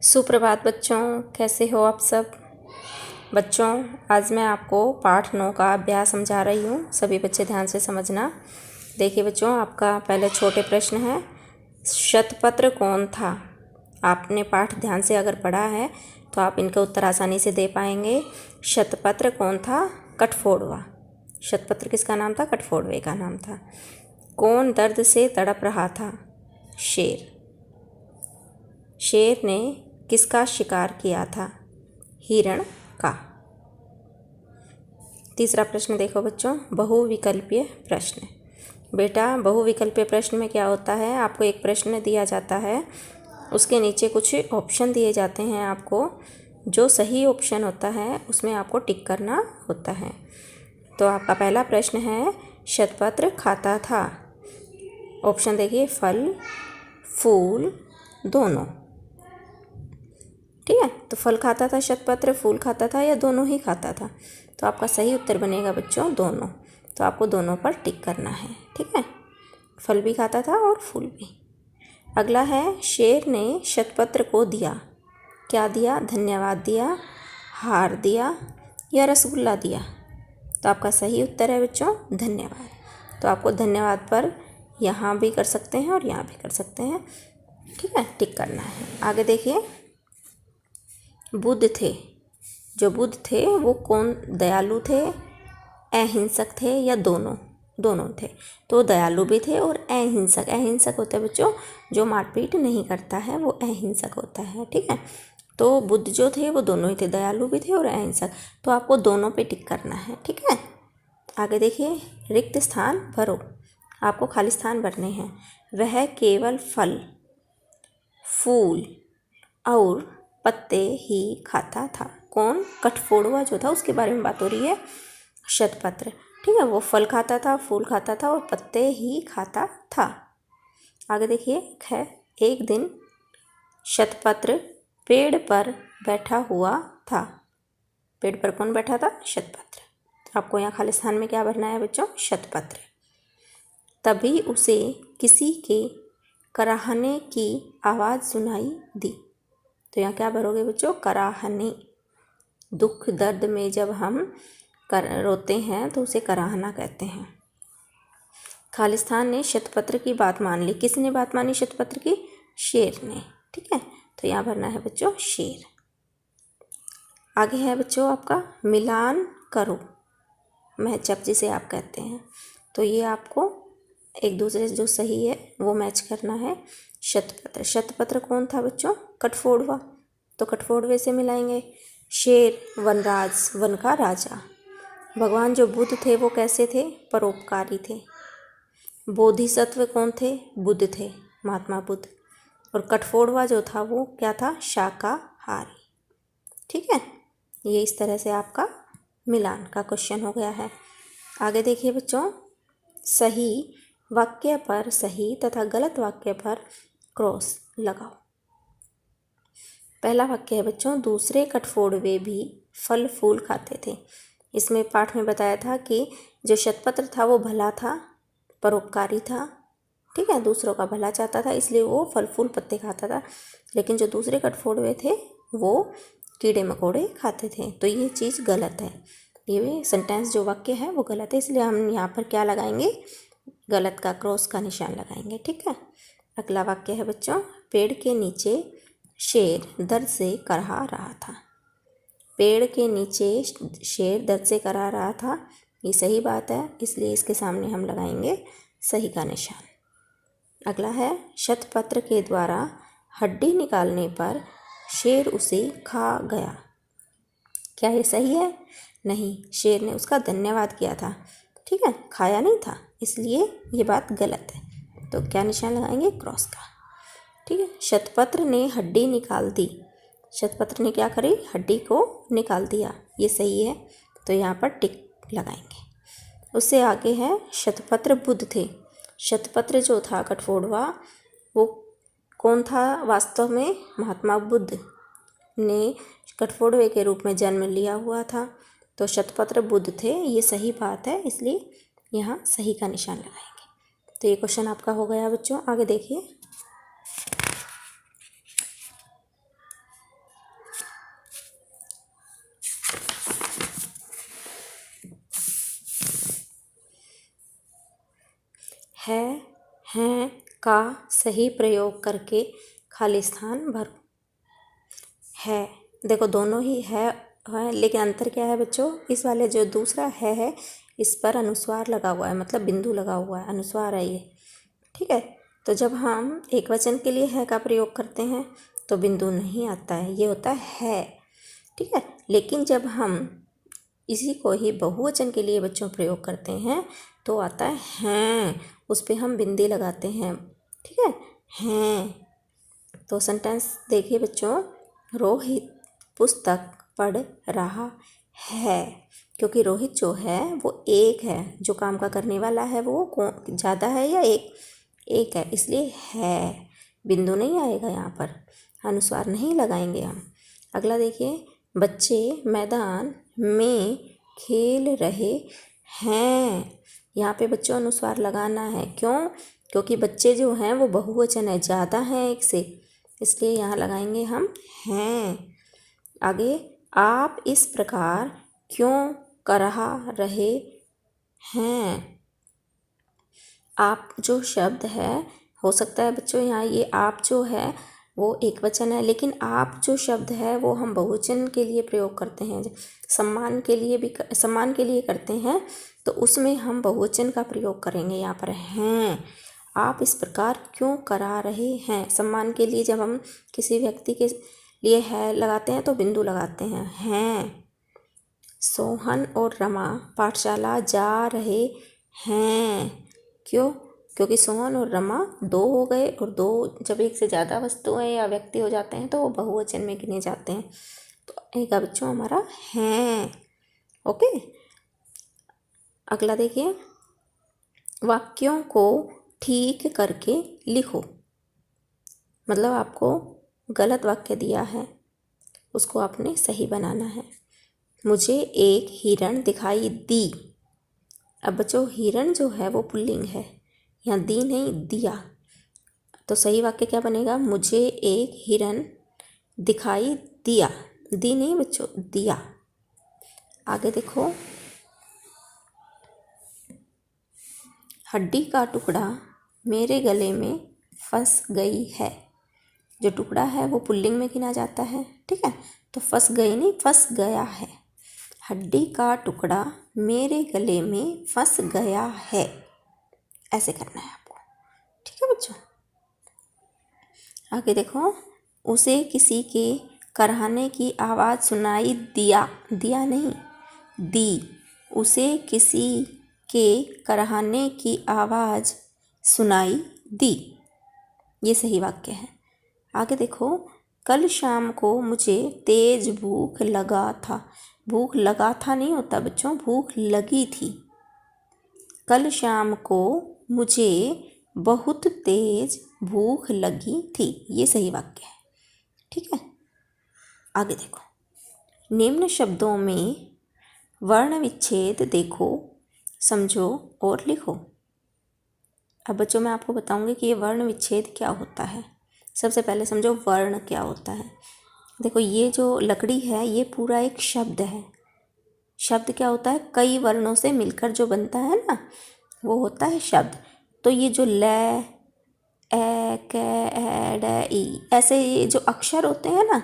सुप्रभात बच्चों, कैसे हो आप सब। बच्चों, आज मैं आपको पाठ 9 का अभ्यास समझा रही हूँ। सभी बच्चे ध्यान से समझना। देखिए बच्चों, आपका पहले छोटे प्रश्न है, शतपत्र कौन था। आपने पाठ ध्यान से अगर पढ़ा है तो आप इनका उत्तर आसानी से दे पाएंगे। शतपत्र कौन था? कठफोड़वा। शतपत्र किसका नाम था? कठफोड़वे का नाम था। कौन दर्द से तड़प रहा था? शेर। शेर ने किसका शिकार किया था? हिरण का। तीसरा प्रश्न देखो बच्चों, बहुविकल्पीय प्रश्न। बेटा, बहुविकल्पीय प्रश्न में क्या होता है, आपको एक प्रश्न दिया जाता है, उसके नीचे कुछ ऑप्शन दिए जाते हैं आपको। जो सही ऑप्शन होता है उसमें आपको टिक करना होता है। तो आपका पहला प्रश्न है, शतपत्र खाता था। ऑप्शन देखिए, फल, फूल, दोनों। ठीक है, तो फल खाता था शतपत्र, फूल खाता था या दोनों ही खाता था? तो आपका सही उत्तर बनेगा बच्चों दोनों। तो आपको दोनों पर टिक करना है। ठीक है, फल भी खाता था और फूल भी। अगला है, शेर ने शतपत्र को दिया। क्या दिया? धन्यवाद दिया, हार दिया या रसगुल्ला दिया? तो आपका सही उत्तर है बच्चों धन्यवाद। तो आपको धन्यवाद पर यहाँ भी कर सकते हैं और यहाँ भी कर सकते हैं। ठीक है, टिक करना है। आगे देखिए, बुद्ध थे। जो बुद्ध थे वो कौन? दयालु थे, अहिंसक थे या दोनों? दोनों थे। तो दयालु भी थे और अहिंसक। अहिंसक होता है बच्चों जो मारपीट नहीं करता है, वो अहिंसक होता है। ठीक है, तो बुद्ध जो थे वो दोनों ही थे, दयालु भी थे और अहिंसक। तो आपको दोनों पे टिक करना है। ठीक है, आगे देखिए, रिक्त स्थान भरो। आपको खाली स्थान भरने हैं। वह केवल फल, फूल और पत्ते ही खाता था। कौन? कठफोड़वा जो था उसके बारे में बात हो रही है, शतपत्र। ठीक है, वो फल खाता था, फूल खाता था और पत्ते ही खाता था। आगे देखिए है, एक दिन शतपत्र पेड़ पर बैठा हुआ था। पेड़ पर कौन बैठा था? शतपत्र। आपको यहाँ खाली स्थान में क्या भरना है बच्चों? शतपत्र। तभी उसे किसी के कराहने की आवाज़ सुनाई दी। तो यहाँ क्या भरोगे बच्चों? कराहने। दुख दर्द में जब हम रोते हैं तो उसे कराहना कहते हैं। खालिस्तान ने शतपत्र की बात मान ली। किसने बात मानी शतपत्र की? शेर ने। ठीक है, तो यहाँ भरना है बच्चों शेर। आगे है बच्चों आपका मिलान करो, मैचअप जिसे आप कहते हैं। तो ये आपको एक दूसरे से जो सही है वो मैच करना है। शतपत्र। शतपत्र कौन था बच्चों? कठफोड़वा। तो कठफोड़वे से मिलाएंगे। शेर वनराज, वन का राजा। भगवान जो बुद्ध थे वो कैसे थे? परोपकारी थे। बोधिसत्व कौन थे? बुद्ध थे, महात्मा बुद्ध। और कठफोड़वा जो था वो क्या था? शाकाहारी। ठीक है, ये इस तरह से आपका मिलान का क्वेश्चन हो गया है। आगे देखिए बच्चों, सही वाक्य पर सही तथा गलत वाक्य पर क्रॉस लगाओ। पहला वाक्य है बच्चों, दूसरे कठफोड़वे भी फल फूल खाते थे। इसमें पाठ में बताया था कि जो शतपत्र था वो भला था, परोपकारी था। ठीक है, दूसरों का भला चाहता था, इसलिए वो फल फूल पत्ते खाता था। लेकिन जो दूसरे कठफोड़वे थे वो कीड़े मकोड़े खाते थे। तो ये चीज़ गलत है, ये सेंटेंस जो वाक्य है वो गलत है, इसलिए हम यहाँ पर क्या लगाएंगे? गलत का क्रॉस का निशान लगाएंगे। ठीक है, अगला वाक्य है बच्चों, पेड़ के नीचे शेर दर्द से कराह रहा था। पेड़ के नीचे शेर दर्द से कराह रहा था, ये सही बात है, इसलिए इसके सामने हम लगाएंगे सही का निशान। अगला है, शतपत्र के द्वारा हड्डी निकालने पर शेर उसे खा गया। क्या ये सही है? नहीं, शेर ने उसका धन्यवाद किया था। ठीक है, खाया नहीं था, इसलिए ये बात गलत है। तो क्या निशान लगाएंगे? क्रॉस का। ठीक है, शतपत्र ने हड्डी निकाल दी। शतपत्र ने क्या करी? हड्डी को निकाल दिया, ये सही है, तो यहाँ पर टिक लगाएंगे। उससे आगे है, शतपत्र बुद्ध थे। शतपत्र जो था कठफोड़वा वो कौन था वास्तव में? महात्मा बुद्ध ने कठफोड़वे के रूप में जन्म लिया हुआ था। तो शतपत्र बुद्ध थे, ये सही बात है, इसलिए यहाँ सही का निशान लगाएंगे। तो ये क्वेश्चन आपका हो गया बच्चों। आगे देखिए, है, हैं का सही प्रयोग करके खाली स्थान भरो। है, देखो दोनों ही है, लेकिन अंतर क्या है बच्चों, इस वाले जो दूसरा है इस पर अनुस्वार लगा हुआ है, मतलब बिंदु लगा हुआ है, अनुस्वार है ये। ठीक है, तो जब हम एक वचन के लिए है का प्रयोग करते हैं तो बिंदु नहीं आता है, ये होता है। ठीक है, लेकिन जब हम इसी को ही बहुवचन के लिए बच्चों प्रयोग करते हैं तो आता है हैं, उस पर हम बिंदी लगाते हैं। ठीक है, हैं। तो सेंटेंस देखिए बच्चों, रोहित पुस्तक पढ़ रहा है, क्योंकि रोहित जो है वो एक है, जो काम का करने वाला है वो कौन ज़्यादा है या एक है, इसलिए है, बिंदु नहीं आएगा यहाँ पर, अनुस्वार नहीं लगाएंगे हम। अगला देखिए, बच्चे मैदान में खेल रहे हैं, यहाँ पे बच्चों अनुस्वार लगाना है। क्यों? क्योंकि बच्चे जो हैं वो बहुवचन है, ज़्यादा हैं एक से, इसलिए यहाँ लगाएंगे हम हैं। आगे, आप इस प्रकार क्यों कर रहे हैं। आप जो शब्द है, हो सकता है बच्चों यहाँ ये आप जो है वो एक वचन है, लेकिन आप जो शब्द है वो हम बहुवचन के लिए प्रयोग करते हैं, सम्मान के लिए करते हैं, तो उसमें हम बहुवचन का प्रयोग करेंगे। यहाँ पर हैं, आप इस प्रकार क्यों करा रहे हैं, सम्मान के लिए जब हम किसी व्यक्ति के लिए है लगाते हैं तो बिंदु लगाते हैं। सोहन और रमा पाठशाला जा रहे हैं, क्यों? क्योंकि सोहन और रमा दो हो गए, और दो जब एक से ज़्यादा वस्तुएं या व्यक्ति हो जाते हैं तो वो बहुवचन में गिने जाते हैं। तो एक बच्चों हमारा हैं। ओके, अगला देखिए, वाक्यों को ठीक करके लिखो, मतलब आपको गलत वाक्य दिया है उसको आपने सही बनाना है। मुझे एक हिरण दिखाई दी। अब बच्चों हिरण जो है वो पुल्लिंग है, यहाँ दी नहीं दिया, तो सही वाक्य क्या बनेगा, मुझे एक हिरण दिखाई दिया, दी नहीं बच्चों, दिया। आगे देखो, हड्डी का टुकड़ा मेरे गले में फंस गई है, जो टुकड़ा है वो पुल्लिंग में गिना जाता है। ठीक है, तो फंस गई नहीं, फंस गया है। हड्डी का टुकड़ा मेरे गले में फंस गया है, ऐसे करना है आपको। ठीक है बच्चों, आगे देखो, उसे किसी के कराहने की आवाज़ सुनाई दिया नहीं, दी। उसे किसी के कराहने की आवाज़ सुनाई दी, ये सही वाक्य है। आगे देखो, कल शाम को मुझे तेज भूख लगा था, भूख लगा था नहीं होता बच्चों, भूख लगी थी। कल शाम को मुझे बहुत तेज भूख लगी थी, ये सही वाक्य है। ठीक है, आगे देखो, निम्न शब्दों में वर्ण विच्छेद देखो, समझो और लिखो। अब बच्चों मैं आपको बताऊंगी कि ये वर्ण विच्छेद क्या होता है। सबसे पहले समझो वर्ण क्या होता है। देखो ये जो लकड़ी है ये पूरा एक शब्द है। शब्द क्या होता है, कई वर्णों से मिलकर जो बनता है ना, वो होता है शब्द। तो ये जो ल, ए, क, ए, ड, ई, ऐसे ये जो अक्षर होते हैं ना,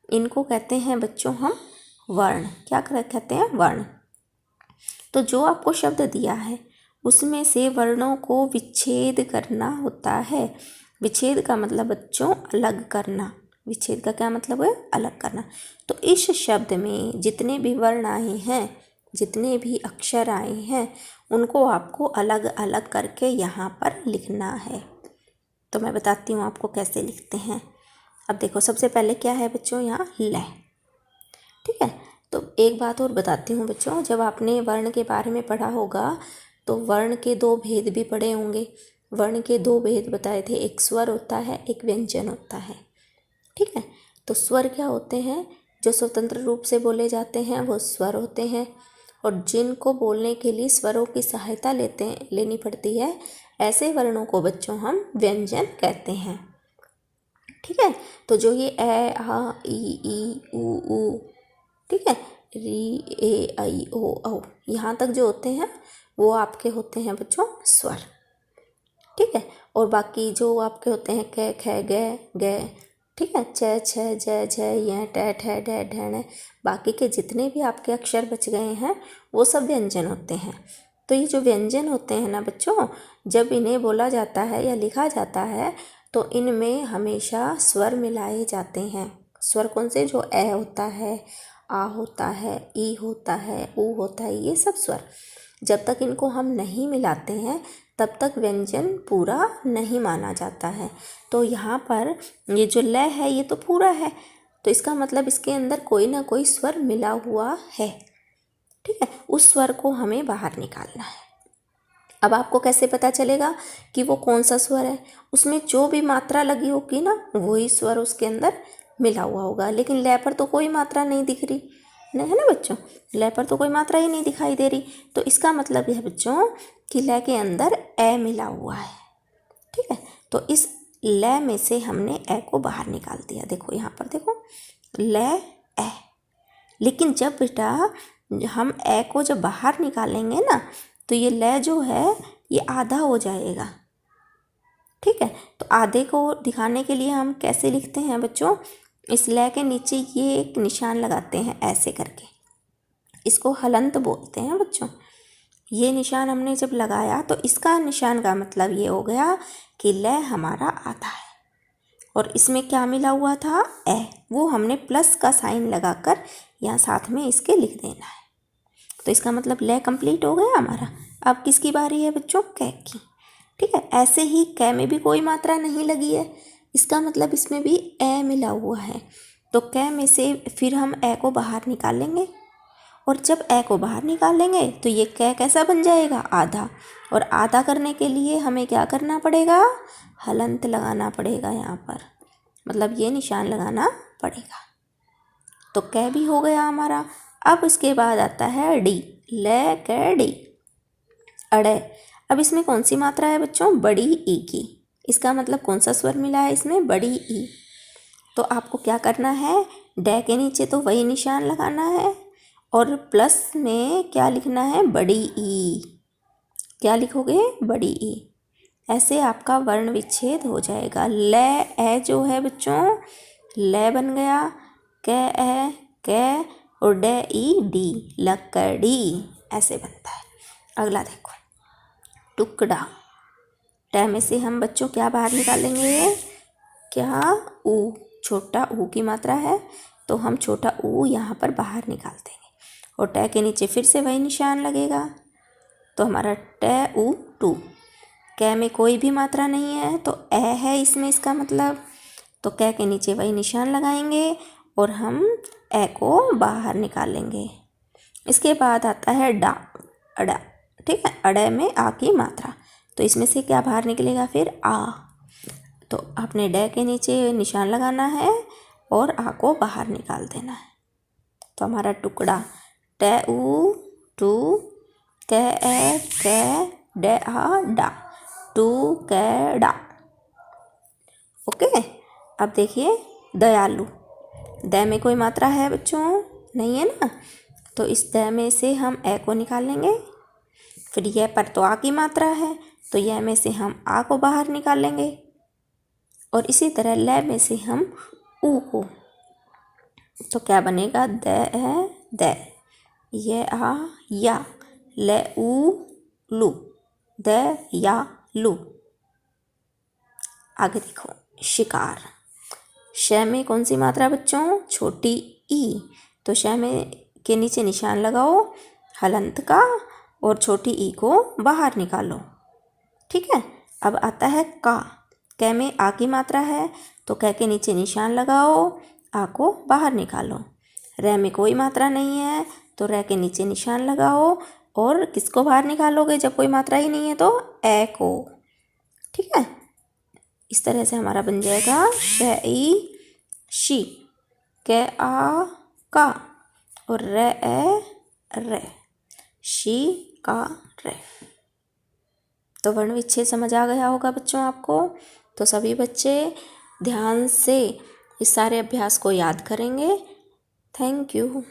इनको कहते हैं बच्चों हम वर्ण। क्या कहते हैं, वर्ण। तो जो आपको शब्द दिया है उसमें से वर्णों को विच्छेद करना होता है। विच्छेद का मतलब बच्चों अलग करना। विच्छेद का क्या मतलब है, अलग करना। तो इस शब्द में जितने भी वर्ण आए हैं, जितने भी अक्षर आए हैं, उनको आपको अलग अलग करके यहाँ पर लिखना है। तो मैं बताती हूँ आपको कैसे लिखते हैं। अब देखो सबसे पहले क्या है बच्चों, यहाँ ल। ठीक है, तो एक बात और बताती हूँ बच्चों, जब आपने वर्ण के बारे में पढ़ा होगा तो वर्ण के दो भेद भी पढ़े होंगे। वर्ण के दो भेद बताए थे, एक स्वर होता है, एक व्यंजन होता है। ठीक है, तो स्वर क्या होते हैं, जो स्वतंत्र रूप से बोले जाते हैं वो स्वर होते हैं, और जिनको बोलने के लिए स्वरों की सहायता लेनी पड़ती है, ऐसे वर्णों को बच्चों हम व्यंजन कहते हैं। ठीक है, तो जो ये ए, आ, ई, ऊ, ठीक है, री, ए, आई, ओ, औ, यहाँ तक जो होते हैं वो आपके होते हैं बच्चों स्वर। ठीक है। और बाकी जो आपके होते हैं क ख ग, ठीक है, च छ ज झ य ट ठ ड ढ ण, बाकी के जितने भी आपके अक्षर बच गए हैं वो सब व्यंजन होते हैं। तो ये जो व्यंजन होते हैं ना बच्चों, जब इन्हें बोला जाता है या लिखा जाता है तो इनमें हमेशा स्वर मिलाए जाते हैं। स्वर कौन से? जो ए होता है, आ होता है, ई होता है, ऊ होता है, ये सब स्वर। जब तक इनको हम नहीं मिलाते हैं तब तक व्यंजन पूरा नहीं माना जाता है। तो यहाँ पर ये जो ल है ये तो पूरा है, तो इसका मतलब इसके अंदर कोई ना कोई स्वर मिला हुआ है, ठीक है। उस स्वर को हमें बाहर निकालना है। अब आपको कैसे पता चलेगा कि वो कौन सा स्वर है? उसमें जो भी मात्रा लगी होगी ना वही स्वर उसके अंदर मिला हुआ होगा। लेकिन ल पर तो कोई मात्रा नहीं दिख रही, नहीं है ना बच्चों, ल पर तो कोई मात्रा ही नहीं दिखाई दे रही। तो इसका मतलब यह बच्चों कि ल के अंदर ए मिला हुआ है, ठीक है। तो इस ल में से हमने ए को बाहर निकाल दिया। देखो यहाँ पर देखो, ल ए। लेकिन जब बेटा हम ए को जब बाहर निकालेंगे ना तो ये ल जो है ये आधा हो जाएगा, ठीक है। तो आधे को दिखाने के लिए हम कैसे लिखते हैं बच्चों? इस ल के नीचे ये एक निशान लगाते हैं ऐसे करके, इसको हलंत बोलते हैं बच्चों। ये निशान हमने जब लगाया तो इसका निशान का मतलब ये हो गया कि ल हमारा आधा है और इसमें क्या मिला हुआ था? ए। वो हमने प्लस का साइन लगाकर यहाँ साथ में इसके लिख देना है। तो इसका मतलब ल कंप्लीट हो गया हमारा। अब किसकी बारी है बच्चों? कै की, ठीक है। ऐसे ही कै में भी कोई मात्रा नहीं लगी है, इसका मतलब इसमें भी ए मिला हुआ है। तो कै में से फिर हम ए को बाहर निकालेंगे और जब ए को बाहर निकालेंगे तो ये कै कैसा बन जाएगा? आधा। और आधा करने के लिए हमें क्या करना पड़ेगा? हलंत लगाना पड़ेगा यहाँ पर, मतलब ये निशान लगाना पड़ेगा। तो कै भी हो गया हमारा। अब उसके बाद आता है डी, ल कै डी, अड़े। अब इसमें कौन सी मात्रा है बच्चों? बड़ी ई की। इसका मतलब कौन सा स्वर मिला है इसमें? बड़ी ई। तो आपको क्या करना है? डे के नीचे तो वही निशान लगाना है और प्लस में क्या लिखना है? बड़ी ई। क्या लिखोगे? बड़ी ई। ऐसे आपका वर्ण विच्छेद हो जाएगा। ल ए जो है बच्चों ल बन गया, कै ए कै और डे ई डी, लकड़ी, ऐसे बनता है। अगला देखो, टुकड़ा। ट में से हम बच्चों क्या बाहर निकालेंगे? क्या? ऊ। छोटा ऊ की मात्रा है तो हम छोटा ऊ यहाँ पर बाहर निकाल देंगे और ट के नीचे फिर से वही निशान लगेगा। तो हमारा ट ऊ टू। कै में कोई भी मात्रा नहीं है तो ए है इसमें, इसका मतलब। तो कै के नीचे वही निशान लगाएंगे और हम ए को बाहर निकालेंगे। इसके बाद आता है डा, अड़ा, ठीक है। अड़े में आ की मात्रा, तो इसमें से क्या बाहर निकलेगा फिर? आ। तो आपने डे के नीचे निशान लगाना है और आ को बाहर निकाल देना है। तो हमारा टुकड़ा ट ऊ टू, कै ए कै, डे आ डा, टुकड़ा। ओके। अब देखिए दयालु। द में कोई मात्रा है बच्चों? नहीं है ना। तो इस द में से हम ए को निकाल लेंगे। फिर यह पर तो आ की मात्रा है तो यह में से हम आ को बाहर निकाल लेंगे और इसी तरह ल में से हम ऊ को। तो क्या बनेगा? द है द, ये आ या, ल ऊ लू, द या लू। आगे देखो शिकार। श में कौन सी मात्रा बच्चों? छोटी ई। तो श में के नीचे निशान लगाओ हलंत का और छोटी ई को बाहर निकालो, ठीक है। अब आता है का। कै में आ की मात्रा है तो कै के नीचे निशान लगाओ, आ को बाहर निकालो। रै में कोई मात्रा नहीं है तो रै के नीचे निशान लगाओ और किसको बाहर निकालोगे जब कोई मात्रा ही नहीं है? तो ए को, ठीक है। इस तरह से हमारा बन जाएगा श ई शी, कै आ का और रे ए रे, शी का रे। तो वर्ण विच्छेद समझ आ गया होगा बच्चों आपको। तो सभी बच्चे ध्यान से इस सारे अभ्यास को याद करेंगे। Thank you.